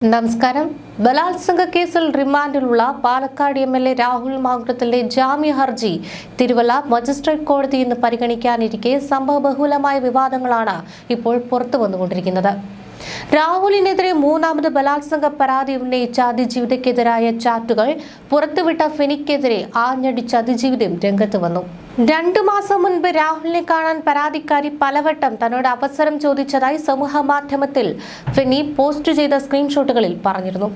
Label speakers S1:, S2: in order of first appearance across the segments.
S1: നമസ്കാരം. ബലാത്സംഗ കേസിൽ റിമാൻഡിലുള്ള പാലക്കാട് എംഎൽഎ രാഹുൽ മാങ്കുളത്തിന്റെ ജാമ്യ ഹർജി തിരുവല്ല മജിസ്ട്രേറ്റ് കോടതി ഇന്ന് പരിഗണിക്കാനിരിക്കെ സംഭവബഹുലമായ വിവാദങ്ങളാണ് ഇപ്പോൾ പുറത്തു വന്നുകൊണ്ടിരിക്കുന്നത്. രാഹുലിനെതിരെ മൂന്നാമത് ബലാത്സംഗ പരാതി ഉന്നയിച്ച അതിജീവിതയ്ക്കെതിരായ ചാറ്റുകൾ പുറത്തുവിട്ട ഫെനിക്കെതിരെ ആഞ്ഞടിച്ച അതിജീവിതയും രംഗത്ത് വന്നു. 2 മാസം മുൻപ് രാഹുലിനെ കാണാൻ പരാതിക്കാരി പലവട്ടം തന്നോട് അവസരം ചോദിച്ചതായി സമൂഹ മാധ്യമത്തിൽ ഫെനി പോസ്റ്റ് ചെയ്ത സ്ക്രീൻഷോട്ടുകളിൽ പറഞ്ഞിരുന്നു.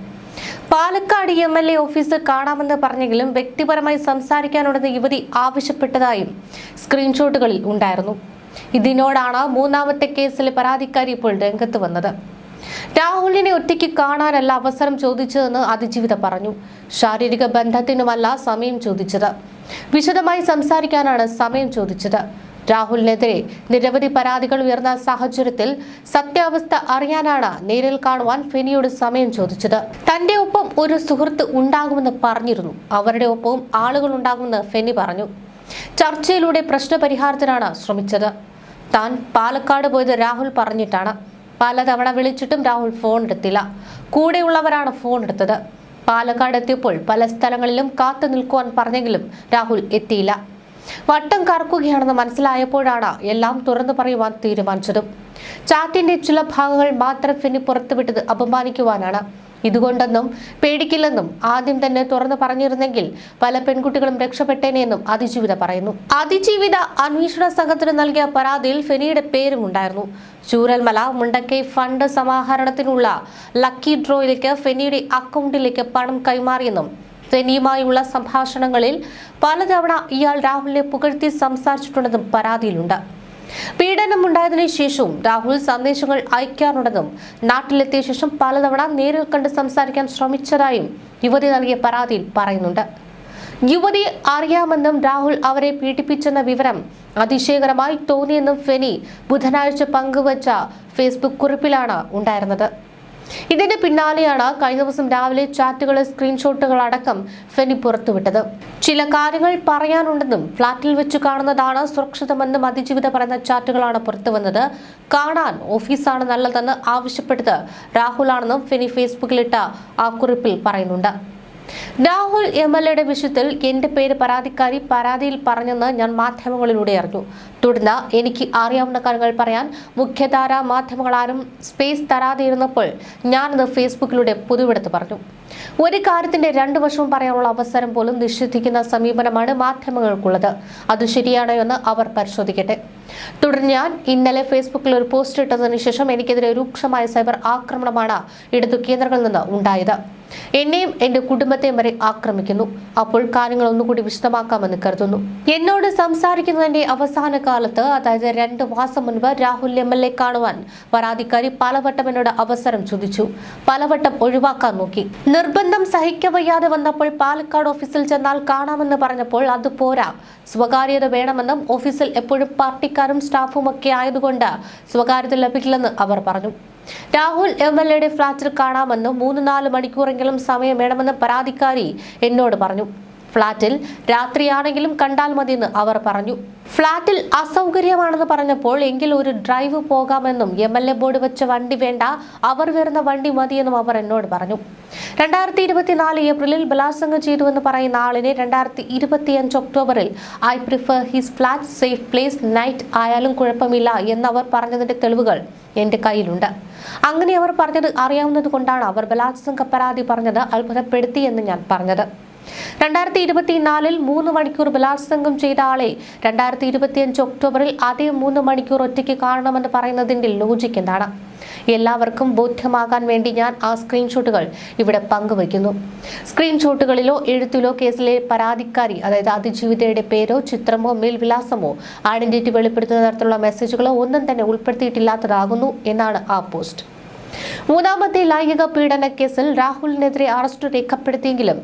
S1: പാലക്കാട് എംഎൽഎ ഓഫീസിൽ കാണാമെന്ന് പറഞ്ഞെങ്കിലും വ്യക്തിപരമായി സംസാരിക്കാനുണ്ടെന്ന് യുവതി ആവശ്യപ്പെട്ടതായും സ്ക്രീൻഷോട്ടുകളിൽ ഉണ്ടായിരുന്നു. ഇതിനോടാണ് മൂന്നാമത്തെ കേസിലെ പരാതിക്കാരി ഇപ്പോൾ രംഗത്ത് വന്നത്. രാഹുലിനെ ഒറ്റയ്ക്ക് കാണാനല്ല അവസരം ചോദിച്ചതെന്ന് അതിജീവിത പറഞ്ഞു. ശാരീരിക ബന്ധത്തിനുമല്ല സമയം ചോദിച്ചത്, വിശദമായി സംസാരിക്കാനാണ് സമയം ചോദിച്ചത്. രാഹുലിനെതിരെ നിരവധി പരാതികൾ ഉയർന്ന സാഹചര്യത്തിൽ സത്യാവസ്ഥ അറിയാനാണ് നേരിൽ കാണുവാൻ ഫെനിയോട് സമയം ചോദിച്ചത്. തന്റെ ഒപ്പം ഒരു സുഹൃത്ത് ഉണ്ടാകുമെന്ന് പറഞ്ഞിരുന്നു. അവരുടെ ഒപ്പവും ആളുകൾ ഉണ്ടാകുമെന്ന് ഫെനി പറഞ്ഞു. ചർച്ചയിലൂടെ പ്രശ്നപരിഹാരത്തിനാണ് ശ്രമിച്ചത്. താൻ പാലക്കാട് പോയത് രാഹുൽ പറഞ്ഞിട്ടാണ്. പലതവണ വിളിച്ചിട്ടും രാഹുൽ ഫോൺ എടുത്തില്ല. കൂടെയുള്ളവരാണ് ഫോൺ എടുത്തത്. പാലക്കാട് എത്തിയപ്പോൾ പല സ്ഥലങ്ങളിലും കാത്തു നിൽക്കുവാൻ പറഞ്ഞെങ്കിലും രാഹുൽ എത്തിയില്ല. വട്ടം കറക്കുകയാണെന്ന് മനസ്സിലായപ്പോഴാണ് എല്ലാം തുറന്നു പറയുവാൻ തീരുമാനിച്ചതും. ചാറ്റിന്റെ ചില ഭാഗങ്ങൾ മാത്രം ഫെനി പുറത്തുവിട്ടത് അപമാനിക്കുവാനാണ്. ഇതുകൊണ്ടൊന്നും പേടിക്കില്ലെന്നും ആദ്യം തന്നെ തുറന്നു പറഞ്ഞിരുന്നെങ്കിൽ പല പെൺകുട്ടികളും രക്ഷപ്പെട്ടേനെന്നും അതിജീവിത പറയുന്നു. അതിജീവിത അന്വേഷണ സംഘത്തിന് നൽകിയ പരാതിയിൽ ഫെനിയുടെ പേരും ഉണ്ടായിരുന്നു. ചൂരൽമല മുണ്ടക്കൈ ഫണ്ട് സമാഹരണത്തിനുള്ള ലക്കി ഡ്രോയിലേക്ക് ഫെനിയുടെ അക്കൗണ്ടിലേക്ക് പണം കൈമാറിയെന്നും ഫെനിയുമായുള്ള സംഭാഷണങ്ങളിൽ പലതവണ ഇയാൾ രാഹുലിനെ പുകഴ്ത്തി സംസാരിച്ചിട്ടുണ്ടെന്നും പരാതിയിലുണ്ട്. പീഡനം ഉണ്ടായതിനു ശേഷവും രാഹുൽ സന്ദേശങ്ങൾ അയക്കാറുണ്ടെന്നും നാട്ടിലെത്തിയ ശേഷം പലതവണ നേരിൽ കണ്ട് സംസാരിക്കാൻ ശ്രമിച്ചതായും യുവതി നൽകിയ പരാതിയിൽ പറയുന്നുണ്ട്. യുവതിയെ അറിയാമെന്നും രാഹുൽ അവരെ പീഡിപ്പിച്ചെന്ന വിവരം അതിശയകരമായി തോന്നിയെന്നും ഫെനി ബുധനാഴ്ച പങ്കുവച്ച ഫേസ്ബുക്ക് കുറിപ്പിലാണ് ഉണ്ടായിരുന്നത്. ഇതിന്റെ പിന്നാലെയാണ് കഴിഞ്ഞ ദിവസം രാവിലെ ചാറ്റുകൾ, സ്ക്രീൻഷോട്ടുകൾ അടക്കം ഫെനി പുറത്തുവിട്ടത്. ചില കാര്യങ്ങൾ പറയാനുണ്ടെന്നും ഫ്ളാറ്റിൽ വെച്ച് കാണുന്നതാണ് സുരക്ഷിതമെന്നും അതിജീവിത പറയുന്ന ചാറ്റുകളാണ് പുറത്തുവന്നത്. കാണാൻ ഓഫീസാണ് നല്ലതെന്ന് ആവശ്യപ്പെട്ടത് രാഹുലാണെന്നും ഫെനി ഫേസ്ബുക്കിലിട്ട ആ കുറിപ്പിൽ പറയുന്നുണ്ട്. രാഹുൽ എംഎൽഎയുടെ വിഷയത്തിൽ എന്റെ പേര് പരാതിക്കാരി പരാതിയിൽ പറഞ്ഞെന്ന് ഞാൻ മാധ്യമങ്ങളിലൂടെ അറിഞ്ഞു. തുടർന്ന് എനിക്ക് അറിയാവുന്ന കാര്യങ്ങൾ പറയാൻ മുഖ്യധാരാ മാധ്യമങ്ങളാരും സ്പേസ് തരാതെയിരുന്നപ്പോൾ ഞാനത് ഫേസ്ബുക്കിലൂടെ പൊതുവെടുത്ത് പറഞ്ഞു. ഒരു കാര്യത്തിന്റെ 2 വശവും പറയാനുള്ള അവസരം പോലും നിഷേധിക്കുന്ന സമീപനമാണ് മാധ്യമങ്ങൾക്കുള്ളത്. അത് ശരിയാണോ എന്ന് അവർ പരിശോധിക്കട്ടെ. തുടർന്ന് ഞാൻ ഇന്നലെ ഫേസ്ബുക്കിൽ ഒരു പോസ്റ്റ് ഇട്ടതിനു ശേഷം എനിക്കെതിരെ രൂക്ഷമായ സൈബർ ആക്രമണമാണ് ഇടതു കേന്ദ്രങ്ങളിൽ നിന്ന് ഉണ്ടായത്. എന്നെയും എന്റെ കുടുംബത്തെയും വരെ ആക്രമിക്കുന്നു. അപ്പോൾ കാര്യങ്ങൾ ഒന്നുകൂടി വിശദമാക്കാമെന്ന് കരുതുന്നു. എന്നോട് സംസാരിക്കുന്നതിന്റെ അവസാന കാലത്ത്, അതായത് 2 മാസം മുൻപ് രാഹുൽ എംഎൽഎ കാണുവാൻ പരാതിക്കാരി പലവട്ടം എന്നോട് അവസരം ചോദിച്ചു. പലവട്ടം ഒഴിവാക്കാൻ നോക്കി. നിർബന്ധം സഹിക്കവയ്യാതെ വന്നപ്പോൾ പാലക്കാട് ഓഫീസിൽ ചെന്നാൽ കാണാമെന്ന് പറഞ്ഞപ്പോൾ അത് പോരാ, സ്വകാര്യത വേണമെന്നും ഓഫീസിൽ എപ്പോഴും പാർട്ടിക്കാരും സ്റ്റാഫും ഒക്കെ ആയതുകൊണ്ട് സ്വകാര്യത ലഭിക്കില്ലെന്ന് അവർ പറഞ്ഞു. രാഹുൽ എംഎൽഎയുടെ ഫ്ളാറ്റിൽ കാണാമെന്നും 3-4 മണിക്കൂറെങ്കിലും സമയം വേണമെന്ന് പരാതിക്കാരി എന്നോട് പറഞ്ഞു. ഫ്ളാറ്റിൽ രാത്രിയാണെങ്കിലും കണ്ടാൽ മതിയെന്ന് അവർ പറഞ്ഞു. ഫ്ളാറ്റിൽ അസൗകര്യമാണെന്ന് പറഞ്ഞപ്പോൾ എങ്കിൽ ഒരു ഡ്രൈവ് പോകാമെന്നും എംഎൽഎ ബോർഡ് വെച്ച വണ്ടി വേണ്ട, അവർ വരുന്ന വണ്ടി മതിയെന്നും അവർ എന്നോട് പറഞ്ഞു. 2024 ഏപ്രിലിൽ ബലാത്സംഗം ചെയ്തുവെന്ന് പറയുന്ന ആളിനെ 2025 ഒക്ടോബറിൽ I prefer his flat, safe place, night ആയാലും കുഴപ്പമില്ല എന്നവർ പറഞ്ഞതിന്റെ തെളിവുകൾ എന്റെ കയ്യിലുണ്ട്. അങ്ങനെ അവർ പറഞ്ഞത് അറിയാവുന്നത് കൊണ്ടാണ് അവർ ബലാത്സംഗ പരാതി പറഞ്ഞത് അത്ഭുതപ്പെടുത്തിയെന്ന് ഞാൻ പറഞ്ഞത്. 2024 3 മണിക്കൂർ ബലാത്സംഗം ചെയ്ത ആളെ 2025 ഒക്ടോബറിൽ അതേ 3 മണിക്കൂർ ഒറ്റയ്ക്ക് കാണണമെന്ന് പറയുന്നതിന്റെ ലോജിക്ക് എന്താണ്? എല്ലാവർക്കും ബോധ്യമാകാൻ വേണ്ടി ഞാൻ ആ സ്ക്രീൻഷോട്ടുകൾ ഇവിടെ പങ്കുവയ്ക്കുന്നു. സ്ക്രീൻഷോട്ടുകളിലോ എഴുത്തിലോ കേസിലെ പരാതിക്കാരി, അതായത് അതിജീവിതയുടെ പേരോ ചിത്രമോ മേൽവിലാസമോ ഐഡന്റിറ്റി വെളിപ്പെടുത്തുന്ന തരത്തിലുള്ള മെസ്സേജുകളോ ഒന്നും തന്നെ ഉൾപ്പെടുത്തിയിട്ടില്ലാത്തതാകുന്നു എന്നാണ് ആ പോസ്റ്റ്. മൂന്നാമത്തെ ലൈംഗിക പീഡന കേസിൽ രാഹുലിനെതിരെ അറസ്റ്റ് രേഖപ്പെടുത്തിയെങ്കിലും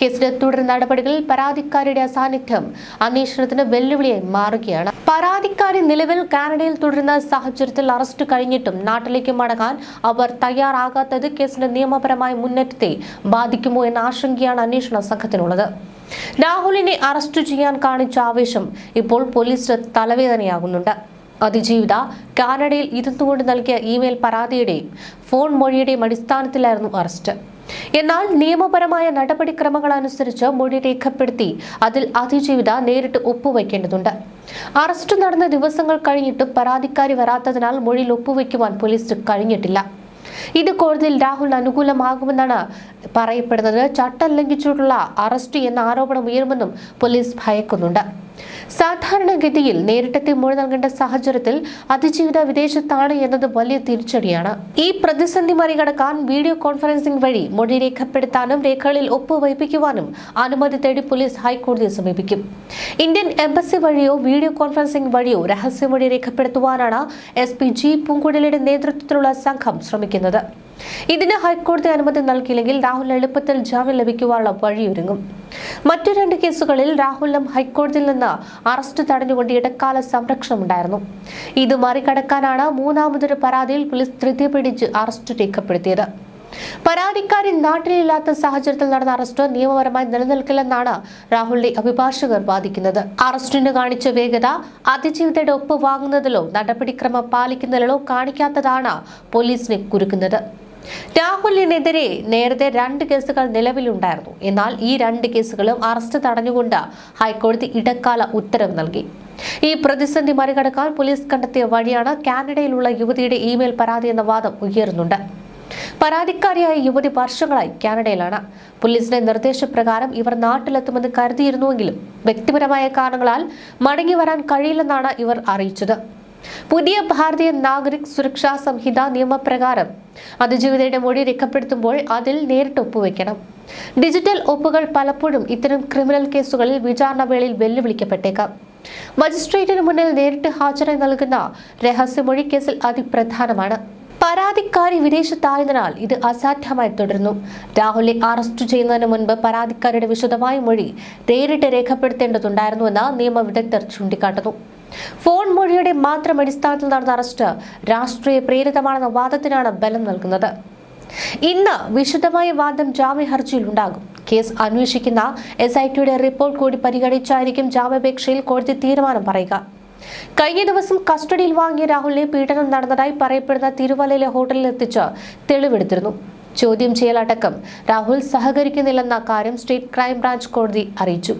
S1: കേസിലെ തുടർ നടപടികളിൽ പരാതിക്കാരിയുടെ അസാന്നിധ്യം അന്വേഷണത്തിന് വെല്ലുവിളിയായി മാറുകയാണ്. പരാതിക്കാരി നിലവിൽ കാനഡയിൽ തുടരുന്ന സാഹചര്യത്തിൽ അറസ്റ്റ് കഴിഞ്ഞിട്ടും നാട്ടിലേക്ക് മടങ്ങാൻ അവർ തയ്യാറാകാത്തത് കേസിന്റെ നിയമപരമായ മുന്നേറ്റത്തെ ബാധിക്കുമോ എന്ന ആശങ്കയാണ് അന്വേഷണ സംഘത്തിനുള്ളത്. രാഹുലിനെ അറസ്റ്റ് ചെയ്യാൻ കാണിച്ച ആവേശം ഇപ്പോൾ പോലീസിന് തലവേദനയാകുന്നുണ്ട്. അതിജീവിത കാനഡയിൽ ഇരുന്നുകൊണ്ട് നൽകിയ ഇമെയിൽ പരാതിയുടെയും ഫോൺ മൊഴിയുടെയും അടിസ്ഥാനത്തിലായിരുന്നു അറസ്റ്റ്. എന്നാൽ നിയമപരമായ നടപടിക്രമങ്ങൾ അനുസരിച്ച് മൊഴി രേഖപ്പെടുത്തി അതിൽ അതിജീവിത നേരിട്ട് ഒപ്പുവയ്ക്കേണ്ടതുണ്ട്. അറസ്റ്റ് നടന്ന ദിവസങ്ങൾ കഴിഞ്ഞിട്ടും പരാതിക്കാരി വരാത്തതിനാൽ മൊഴിയിൽ ഒപ്പുവയ്ക്കുവാൻ പോലീസിന് കഴിഞ്ഞിട്ടില്ല. ഇത് കോടതിയിൽ രാഹുലിന് അനുകൂലമാകുമെന്നാണ് പറയപ്പെടുന്നത്. ചട്ടം ലംഘിച്ചിട്ടുള്ള അറസ്റ്റ് എന്ന ആരോപണം ഉയരുമെന്നും പോലീസ് ഭയക്കുന്നുണ്ട്. സാധാരണഗതിയിൽ നേരിട്ടെത്തി മൊഴി നൽകേണ്ട സാഹചര്യത്തിൽ അതിജീവിത വിദേശത്താണ് എന്നത് വലിയ തിരിച്ചടിയാണ്. ഈ പ്രതിസന്ധി മറികടക്കാൻ വീഡിയോ കോൺഫറൻസിംഗ് വഴി മൊഴി രേഖപ്പെടുത്താനും രേഖകളിൽ ഒപ്പുവയ്പ്പിക്കുവാനും അനുമതി തേടി പോലീസ് ഹൈക്കോടതിയെ സമീപിക്കും. ഇന്ത്യൻ എംബസി വഴിയോ വീഡിയോ കോൺഫറൻസിംഗ് വഴിയോ രഹസ്യമൊഴി രേഖപ്പെടുത്തുവാനാണ് SP G പൂങ്കുഴലിയുടെ നേതൃത്വത്തിലുള്ള സംഘം ശ്രമിക്കുന്നത്. ഇതിന് ഹൈക്കോടതി അനുമതി നൽകിയില്ലെങ്കിൽ രാഹുലിന് എളുപ്പത്തിൽ ജാമ്യം ലഭിക്കുവാനുള്ള വഴിയൊരുങ്ങും. മറ്റു 2 കേസുകളിൽ രാഹുലിനും ഹൈക്കോടതിയിൽ നിന്ന് അറസ്റ്റ് തടഞ്ഞുകൊണ്ട് ഇടക്കാല സംരക്ഷണമുണ്ടായിരുന്നു. ഇത് മറികടക്കാനാണ് മൂന്നാമതൊരു പരാതിയിൽ പോലീസ് ധൃതി പിടിച്ച് അറസ്റ്റ് രേഖപ്പെടുത്തിയത്. പരാതിക്കാരി നാട്ടിലില്ലാത്ത സാഹചര്യത്തിൽ നടന്ന അറസ്റ്റ് നിയമപരമായി നിലനിൽക്കില്ലെന്നാണ് രാഹുലിന്റെ അഭിഭാഷകർ വാദിക്കുന്നത്. അറസ്റ്റിന് കാണിച്ച വേഗത അതിജീവിതയുടെ ഒപ്പ് വാങ്ങുന്നതിലോ നടപടിക്രമം പാലിക്കുന്നതിലോ കാണിക്കാത്തതാണ് പോലീസിനെ കുരുക്കുന്നത്. രാഹുലിനെതിരെ നേരത്തെ 2 കേസുകൾ നിലവിലുണ്ടായിരുന്നു. എന്നാൽ ഈ 2 കേസുകളും അറസ്റ്റ് തടഞ്ഞുകൊണ്ട് ഹൈക്കോടതി ഇടക്കാല ഉത്തരവ് നൽകി. ഈ പ്രതിസന്ധി മറികടക്കാൻ പോലീസ് കണ്ടെത്തിയ വഴിയാണ് കാനഡയിലുള്ള യുവതിയുടെ ഇമെയിൽ പരാതി എന്ന വാദം ഉയരുന്നുണ്ട്. പരാതിക്കാരിയായ യുവതി വർഷങ്ങളായി കാനഡയിലാണ്. പോലീസിന്റെ നിർദ്ദേശപ്രകാരം ഇവർ നാട്ടിലെത്തുമെന്ന് കരുതിയിരുന്നുവെങ്കിലും വ്യക്തിപരമായ കാരണങ്ങളാൽ മടങ്ങി വരാൻ കഴിയില്ലെന്നാണ് ഇവർ അറിയിച്ചത്. പുതിയ ഭാരതീയ നാഗരിക് സുരക്ഷാ സംഹിത നിയമപ്രകാരം അതിജീവിതയുടെ മൊഴി രേഖപ്പെടുത്തുമ്പോൾ അതിൽ നേരിട്ട് ഒപ്പുവെക്കണം. ഡിജിറ്റൽ ഒപ്പുകൾ പലപ്പോഴും ഇത്തരം ക്രിമിനൽ കേസുകളിൽ വിചാരണ വേളയിൽ വെല്ലുവിളിക്കപ്പെട്ടേക്കാം. മജിസ്ട്രേറ്റിന് മുന്നിൽ നേരിട്ട് ഹാജരായി നൽകുന്ന രഹസ്യമൊഴി കേസിൽ അതിപ്രധാനമാണ്. പരാതിക്കാരി വിദേശത്തായതിനാൽ ഇത് അസാധ്യമായി തുടരുന്നു. രാഹുലിനെ അറസ്റ്റ് ചെയ്യുന്നതിന് മുൻപ് പരാതിക്കാരിയുടെ വിശദമായ മൊഴി നേരിട്ട് രേഖപ്പെടുത്തേണ്ടതുണ്ടായിരുന്നുവെന്ന് നിയമവിദഗ്ധർ ചൂണ്ടിക്കാട്ടുന്നു. ഫോൺ മൊഴിയുടെ മാത്രം അടിസ്ഥാനത്തിൽ നടന്ന അറസ്റ്റ് രാഷ്ട്രീയ പ്രേരിതമാണെന്ന വാദത്തിനാണ് ബലം നൽകുന്നത്. ഇന്ന് വിശദമായ വാദം ജാമ്യ ഹർജിയിൽ ഉണ്ടാകും. കേസ് അന്വേഷിക്കുന്ന SITയുടെ റിപ്പോർട്ട് കൂടി പരിഗണിച്ചായിരിക്കും ജാമ്യാപേക്ഷയിൽ കോടതി തീരുമാനം പറയുക. കഴിഞ്ഞ ദിവസം കസ്റ്റഡിയിൽ വാങ്ങിയ രാഹുലിനെ പീഡനം നടന്നതായി പറയപ്പെടുന്ന തിരുവല്ലയിലെ ഹോട്ടലിൽ എത്തിച്ച് തെളിവെടുത്തിരുന്നു. ചോദ്യം ചെയ്യലടക്കം രാഹുൽ സഹകരിക്കുന്നില്ലെന്ന കാര്യം സ്റ്റേറ്റ് ക്രൈംബ്രാഞ്ച് കോടതി അറിയിച്ചു.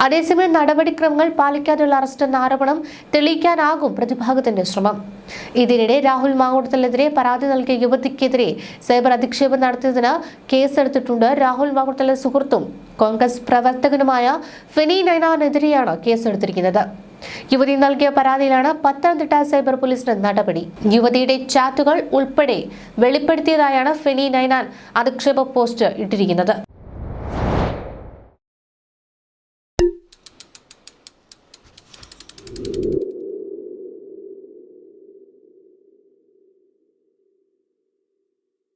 S1: അതേസമയം നടപടിക്രമങ്ങൾ പാലിക്കാതെയുള്ള അറസ്റ്റ് എന്ന ആരോപണം തെളിയിക്കാനാകും പ്രതിഭാഗത്തിന്റെ ശ്രമം. ഇതിനിടെ രാഹുൽ മാങ്കൂട്ടത്തിനെതിരെ പരാതി നൽകിയ യുവതിക്കെതിരെ സൈബർ അധിക്ഷേപം നടത്തിയതിന് കേസെടുത്തിട്ടുണ്ട്. രാഹുൽ മാങ്കൂട്ടത്തിലെ സുഹൃത്തും കോൺഗ്രസ് പ്രവർത്തകനുമായ ഫെനി നൈനാനെതിരെയാണ് കേസെടുത്തിരിക്കുന്നത്. യുവതി നൽകിയ പരാതിയിലാണ് പത്തനംതിട്ട സൈബർ പോലീസിന്റെ നടപടി. യുവതിയുടെ ചാറ്റുകൾ ഉൾപ്പെടെ വെളിപ്പെടുത്തിയതായാണ് ഫെനി നൈനാൻ അധിക്ഷേപ പോസ്റ്റ് ഇട്ടിരിക്കുന്നത്.